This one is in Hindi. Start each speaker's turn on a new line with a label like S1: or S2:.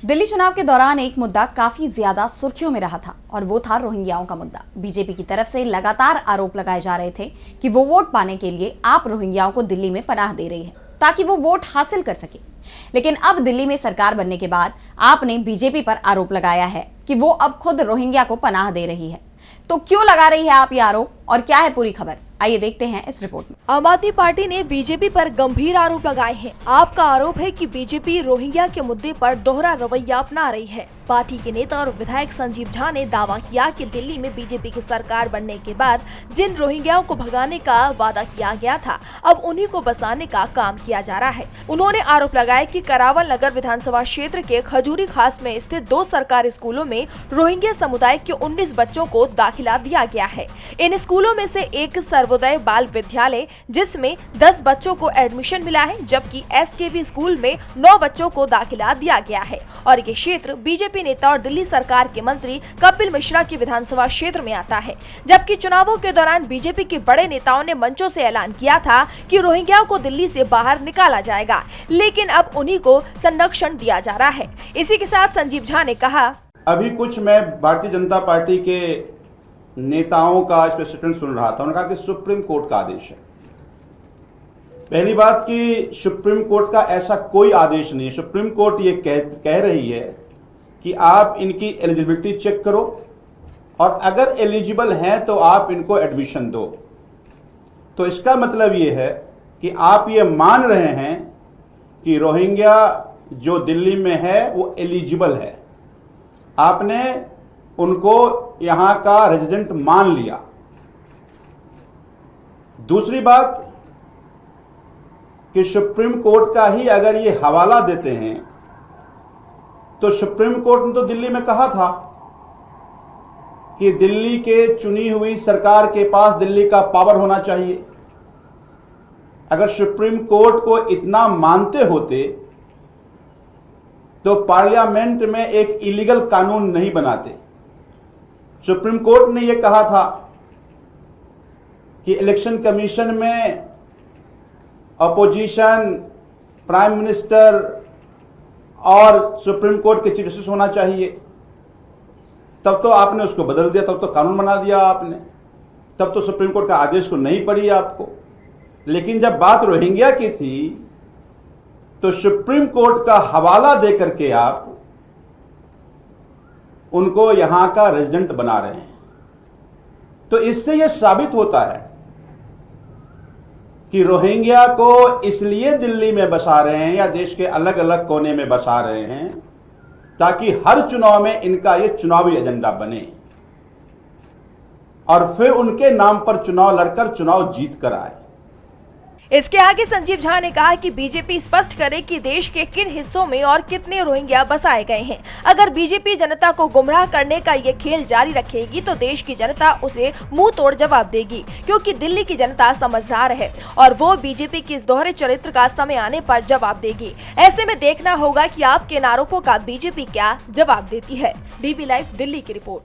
S1: दिल्ली चुनाव के दौरान एक मुद्दा काफी ज्यादा सुर्खियों में रहा था और वो था रोहिंग्याओं का मुद्दा। बीजेपी की तरफ से लगातार आरोप लगाए जा रहे थे कि वो वोट पाने के लिए आप रोहिंग्याओं को दिल्ली में पनाह दे रही है ताकि वो वोट हासिल कर सके। लेकिन अब दिल्ली में सरकार बनने के बाद आपने बीजेपी पर आरोप लगाया है कि वो अब खुद रोहिंग्या को पनाह दे रही है। तो क्यों लगा रही है आप ये आरोप और क्या है पूरी खबर, आइए देखते हैं इस रिपोर्ट में।
S2: आम आदमी पार्टी ने बीजेपी पर गंभीर आरोप लगाए हैं। आपका आरोप है कि बीजेपी रोहिंग्या के मुद्दे पर दोहरा रवैया अपना रही है। पार्टी के नेता और विधायक संजीव झा ने दावा किया कि दिल्ली में बीजेपी की सरकार बनने के बाद जिन रोहिंग्याओं को भगाने का वादा किया गया था, अब उन्हीं को बसाने का काम किया जा रहा है। उन्होंने आरोप लगाया कि करावल नगर विधानसभा क्षेत्र के खजूरी खास में स्थित 2 सरकारी स्कूलों में रोहिंग्या समुदाय के 19 बच्चों को दाखिला दिया गया है। इन स्कूलों में से एक सर्वोदय बाल विद्यालय जिसमें 10 बच्चों को एडमिशन मिला है, जबकि एसकेवी स्कूल में 9 बच्चों को दाखिला दिया गया है। और ये क्षेत्र बीजेपी नेता और दिल्ली सरकार के मंत्री कपिल मिश्रा की विधानसभा क्षेत्र में आता है। जबकि चुनावों के दौरान बीजेपी के बड़े नेताओं ने मंचों से ऐलान किया था कि रोहिंग्याओं को दिल्ली से बाहर निकाला जाएगा, लेकिन अब उन्हीं को संरक्षण दिया जा रहा है। इसी के साथ संजीव झा ने कहा,
S3: अभी कुछ मैं भारतीय जनता पार्टी के नेताओं का इस पर स्टेटमेंट सुन रहा था। उन्होंने कहा कि सुप्रीम कोर्ट का आदेश है। पहली बात कि सुप्रीम कोर्ट का ऐसा कोई आदेश नहीं है। सुप्रीम कोर्ट ये कह रही है कि आप इनकी एलिजिबिलिटी चेक करो और अगर एलिजिबल हैं तो आप इनको एडमिशन दो। तो इसका मतलब ये है कि आप ये मान रहे हैं कि रोहिंग्या जो दिल्ली में है वो एलिजिबल है। आपने उनको यहाँ का रेजिडेंट मान लिया। दूसरी बात कि सुप्रीम कोर्ट का ही अगर ये हवाला देते हैं तो सुप्रीम कोर्ट ने तो दिल्ली में कहा था कि दिल्ली के चुनी हुई सरकार के पास दिल्ली का पावर होना चाहिए। अगर सुप्रीम कोर्ट को इतना मानते होते तो पार्लियामेंट में एक इलीगल कानून नहीं बनाते। सुप्रीम कोर्ट ने यह कहा था कि इलेक्शन कमीशन में अपोजिशन, प्राइम मिनिस्टर और सुप्रीम कोर्ट के चीफ जस्टिस होना चाहिए। तब तो आपने उसको बदल दिया, तब तो कानून बना दिया आपने, तब तो सुप्रीम कोर्ट का आदेश को नहीं पड़ी आपको। लेकिन जब बात रोहिंग्या की थी तो सुप्रीम कोर्ट का हवाला देकर के आप उनको यहां का रेजिडेंट बना रहे हैं। तो इससे यह साबित होता है कि रोहिंग्या को इसलिए दिल्ली में बसा रहे हैं या देश के अलग अलग कोने में बसा रहे हैं ताकि हर चुनाव में इनका ये चुनावी एजेंडा बने और फिर उनके नाम पर चुनाव लड़कर चुनाव जीत कर आए।
S2: इसके आगे संजीव झा ने कहा कि बीजेपी स्पष्ट करे कि देश के किन हिस्सों में और कितने रोहिंग्या बसाए गए हैं। अगर बीजेपी जनता को गुमराह करने का ये खेल जारी रखेगी तो देश की जनता उसे मुंह तोड़ जवाब देगी, क्योंकि दिल्ली की जनता समझदार है और वो बीजेपी की इस दोहरे चरित्र का समय आने पर जवाब देगी। ऐसे में देखना होगा कि आपके इन आरोपों का बीजेपी क्या जवाब देती है। डीबी लाइव दिल्ली की रिपोर्ट।